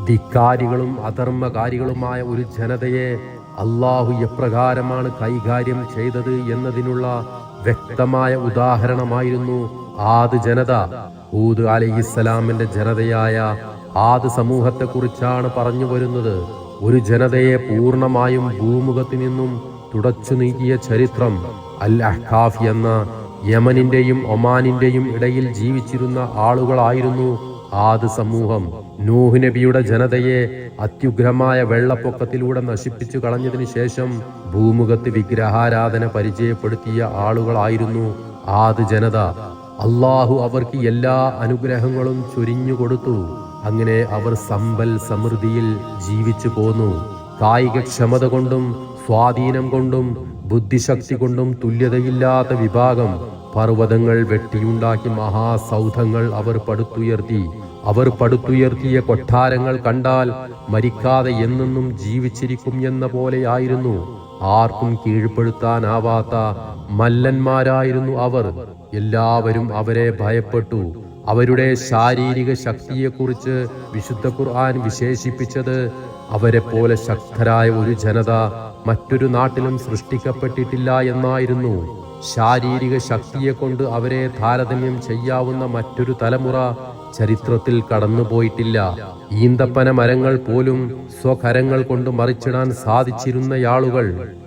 ധിക്കാരികളും അധർമ്മകാരികളുമായ ഒരു ജനതയെ അള്ളാഹു എപ്രകാരമാണ് കൈകാര്യം ചെയ്തത് എന്നതിനുള്ള വ്യക്തമായ ഉദാഹരണമായിരുന്നു ആദ് ജനത. ഹൂദ് അലൈഹിസ്സലാമിന്റെ ജനതയായ ആദ് സമൂഹത്തെക്കുറിച്ചാണ് പറഞ്ഞു വരുന്നത്. ഒരു ജനതയെ പൂർണ്ണമായും ഭൂമുഖത്തു നിന്നും തുടച്ചു നീക്കിയ ചരിത്രം. അൽ അഹ്കാഫ് എന്ന യമനിന്റെയും ഒമാനിന്റെയും ഇടയിൽ ജീവിച്ചിരുന്ന ആളുകളായിരുന്നു ആദ് സമൂഹം. നൂഹ് നബിയുടെ ജനതയെ അത്യുഗ്രമായ വെള്ളപ്പൊക്കത്തിലൂടെ നശിപ്പിച്ചു കളഞ്ഞതിനു ശേഷം ഭൂമുഖത്ത് വിഗ്രഹാരാധന പരിചയപ്പെടുത്തിയ ആളുകളായിരുന്നു ആദ് ജനത. അള്ളാഹു അവർക്ക് എല്ലാ അനുഗ്രഹങ്ങളും ചൊരിഞ്ഞുകൊടുത്തു. അങ്ങനെ അവർ സമ്പൽ സമൃദ്ധിയിൽ ജീവിച്ചു പോന്നു. കായികക്ഷമത കൊണ്ടും സ്വാധീനം കൊണ്ടും ബുദ്ധിശക്തി കൊണ്ടും തുല്യതയില്ലാത്ത വിഭാഗം. പർവ്വതങ്ങൾ വെട്ടിയുണ്ടാക്കി മഹാസൗധങ്ങൾ അവർ പടുത്തുയർത്തിയ കൊട്ടാരങ്ങൾ കണ്ടാൽ മരിക്കാതെ എന്നെന്നും ജീവിച്ചിരിക്കും എന്ന പോലെയായിരുന്നു. ആർക്കും കീഴ്പ്പെടുത്താനാവാത്ത മല്ലന്മാരായിരുന്നു അവർ. എല്ലാവരും അവരെ ഭയപ്പെട്ടു. അവരുടെ ശാരീരിക ശക്തിയെക്കുറിച്ച് വിശുദ്ധ ഖുർആൻ വിശേഷിപ്പിച്ചത് അവരെ പോലെ ശക്തരായ ഒരു ജനത മറ്റൊരു നാട്ടിലും സൃഷ്ടിക്കപ്പെട്ടിട്ടില്ല എന്നായിരുന്നു. ശാരീരിക ശക്തിയെ കൊണ്ട് അവരെ താരതമ്യം ചെയ്യാവുന്ന മറ്റൊരു തലമുറ ചരിത്രത്തിൽ കടന്നുപോയിട്ടില്ല. ഈന്തപ്പന മരങ്ങൾ പോലും സ്വകരങ്ങൾ കൊണ്ട് മറിച്ചിടാൻ സാധിച്ചിരുന്നയാളുകൾ.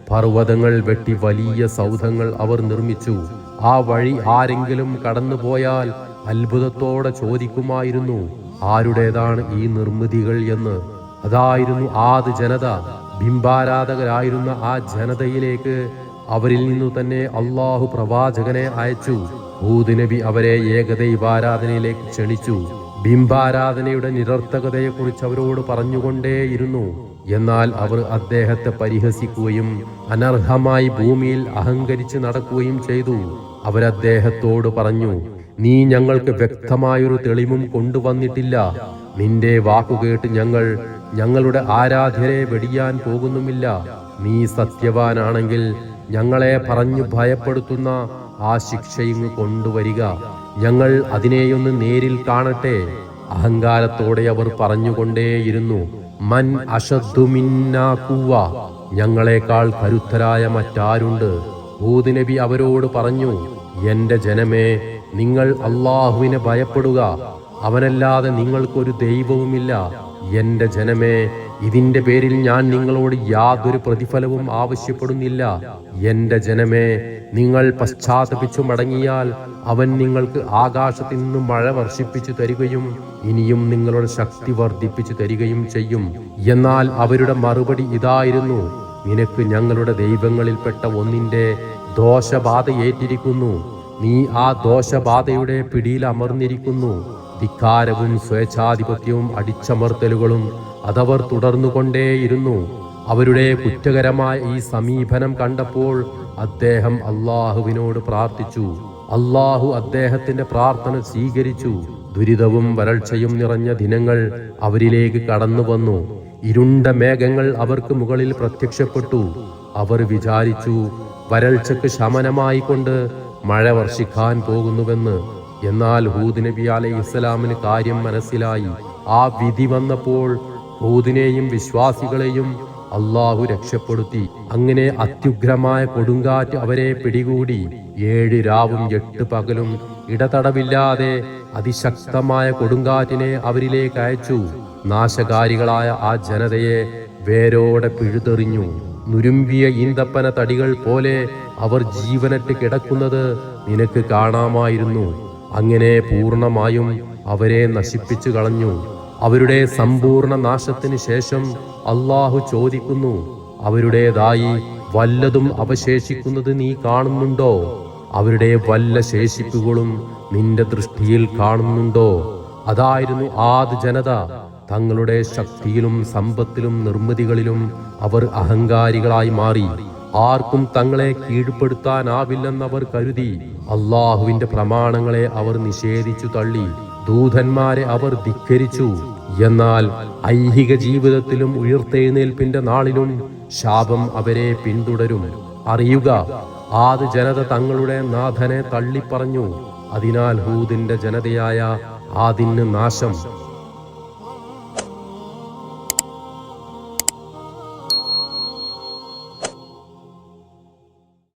പർവ്വതങ്ങൾ വെട്ടി വലിയ സൗധങ്ങൾ അവർ നിർമ്മിച്ചു. ആ വഴി ആരെങ്കിലും കടന്നുപോയാൽ അത്ഭുതത്തോടെ ചോദിക്കുമായിരുന്നു, ആരുടേതാണ് ഈ നിർമ്മിതികൾ എന്ന്. അതായിരുന്നു ആദ് ജനത. ബിംബാരാധകരായിരുന്ന ആ ജനതയിലേക്ക് അവരിൽ നിന്നു തന്നെ അള്ളാഹു പ്രവാചകനെ അയച്ചു. ഹൂദ് നബി അവരെ ഏകദൈവാരാധനയിലേക്ക് ക്ഷണിച്ചു. ബിംബാരാധനയുടെ നിരർത്ഥകതയെക്കുറിച്ച് അവരോട് പറഞ്ഞുകൊണ്ടേയിരുന്നു. എന്നാൽ അവർ അദ്ദേഹത്തെ പരിഹസിക്കുകയും അനർഹമായി ഭൂമിയിൽ അഹങ്കരിച്ച് നടക്കുകയും ചെയ്തു. അവരദ്ദേഹത്തോട് പറഞ്ഞു, നീ ഞങ്ങൾക്ക് വ്യക്തമായൊരു തെളിവും കൊണ്ടുവന്നിട്ടില്ല. നിന്റെ വാക്കുകേട്ട് ഞങ്ങൾ ഞങ്ങളുടെ ആരാധ്യരെ വെടിയാൻ പോകുന്നുമില്ല. നീ സത്യവാനാണെങ്കിൽ ഞങ്ങളെ പറഞ്ഞു ഭയപ്പെടുത്തുന്ന ആ ശിക്ഷയിങ്ങ് കൊണ്ടുവരിക. ഞങ്ങൾ അതിനെയൊന്ന് നേരിൽ കാണട്ടെ. അഹങ്കാരത്തോടെ അവർ പറഞ്ഞുകൊണ്ടേയിരുന്നു, മൻ അശദ്ദു മിന്നാ ഖുവ്വ, ഞങ്ങളെക്കാൾ കരുത്തരായ മറ്റാരുണ്ട്? ഹൂദ് നബി അവരോട് പറഞ്ഞു, എന്റെ ജനമേ, നിങ്ങൾ അള്ളാഹുവിനെ ഭയപ്പെടുക. അവനല്ലാതെ നിങ്ങൾക്കൊരു ദൈവവുമില്ല. എന്റെ ജനമേ, ഇതിന്റെ പേരിൽ ഞാൻ നിങ്ങളോട് യാതൊരു പ്രതിഫലവും ആവശ്യപ്പെടുന്നില്ല. എന്റെ ജനമേ, നിങ്ങൾ പശ്ചാത്തപിച്ചു മടങ്ങിയാൽ അവൻ നിങ്ങൾക്ക് ആകാശത്തു നിന്ന് മഴ വർഷിപ്പിച്ചു തരികയും ഇനിയും നിങ്ങളുടെ ശക്തി വർദ്ധിപ്പിച്ചു തരികയും ചെയ്യും. എന്നാൽ അവരുടെ മറുപടി ഇതായിരുന്നു, നിനക്ക് ഞങ്ങളുടെ ദൈവങ്ങളിൽപ്പെട്ട ഒന്നിന്റെ ദോഷബാധയേറ്റിരിക്കുന്നു. നീ ആ ദോഷബാധയുടെ പിടിയിൽ അമർന്നിരിക്കുന്നു. ധിക്കാരവും സ്വേച്ഛാധിപത്യവും അടിച്ചമർത്തലുകളും അതവർ തുടർന്നുകൊണ്ടേയിരുന്നു. അവരുടെ കുറ്റകരമായ ഈ സമീപനം കണ്ടപ്പോൾ അദ്ദേഹം അള്ളാഹുവിനോട് പ്രാർത്ഥിച്ചു. അള്ളാഹു അദ്ദേഹത്തിന്റെ പ്രാർത്ഥന സ്വീകരിച്ചു. ദുരിതവും വരൾച്ചയും നിറഞ്ഞ ദിനങ്ങൾ അവരിലേക്ക് കടന്നു വന്നു. ഇരുണ്ട മേഘങ്ങൾ അവർക്ക് മുകളിൽ പ്രത്യക്ഷപ്പെട്ടു. അവർ വിചാരിച്ചു, വരൾച്ചയ്ക്ക് ശമനമായി കൊണ്ട് മഴ വർഷിക്കാൻ പോകുന്നുവെന്ന്. എന്നാൽ ഹൂദ് നബി അലൈഹിസ്സലാമിന് കാര്യം മനസ്സിലായി. ആ വിധി വന്നപ്പോൾ ഹൂദിനെയും വിശ്വാസികളെയും അള്ളാഹു രക്ഷപ്പെടുത്തി. അങ്ങനെ അത്യുഗ്രമായ കൊടുങ്കാറ്റ് അവരെ പിടികൂടി. 7 രാവും 8 പകലും ഇടതടവില്ലാതെ അതിശക്തമായ കൊടുങ്കാറ്റിനെ അവരിലേക്ക് അയച്ചു. നാശകാരികളായ ആ ജനതയെ വേരോടെ പിഴുതെറിഞ്ഞു. നുരുമ്പിയ ഈന്തപ്പന തടികൾ പോലെ അവർ ജീവനറ്റ് കിടക്കുന്നത് നിനക്ക് കാണാമായിരുന്നു. അങ്ങനെ പൂർണ്ണമായും അവരെ നശിപ്പിച്ചു കളഞ്ഞു. അവരുടെ സമ്പൂർണ്ണ നാശത്തിന് ശേഷം അള്ളാഹു ചോദിക്കുന്നു, അവരുടേതായി വല്ലതും അവശേഷിക്കുന്നത് നീ കാണുന്നുണ്ടോ? അവരുടെ വല്ല ശേഷിപ്പുകളും നിന്റെ ദൃഷ്ടിയിൽ കാണുന്നുണ്ടോ? അതായിരുന്നു ആദ് ജനത. തങ്ങളുടെ ശക്തിയിലും സമ്പത്തിലും നിർമ്മിതികളിലും അവർ അഹങ്കാരികളായി മാറി. ആർക്കും തങ്ങളെ കീഴ്പ്പെടുത്താനാവില്ലെന്നവർ കരുതി. അള്ളാഹുവിന്റെ പ്രമാണങ്ങളെ അവർ നിഷേധിച്ചു തള്ളി. ദൂതന്മാരെ അവർ ധിക്കരിച്ചു. എന്നാൽ ഐഹിക ജീവിതത്തിലും ഉയർത്തെഴുന്നേൽപ്പിന്റെ നാളിലും ശാപം അവരെ പിന്തുടരും. അറിയുക, ആദ് ജനത തങ്ങളുടെ നാഥനെ തള്ളിപ്പറഞ്ഞു. അതിനാൽ ഹൂദിന്റെ ജനതയായ ആദിന് നാശം.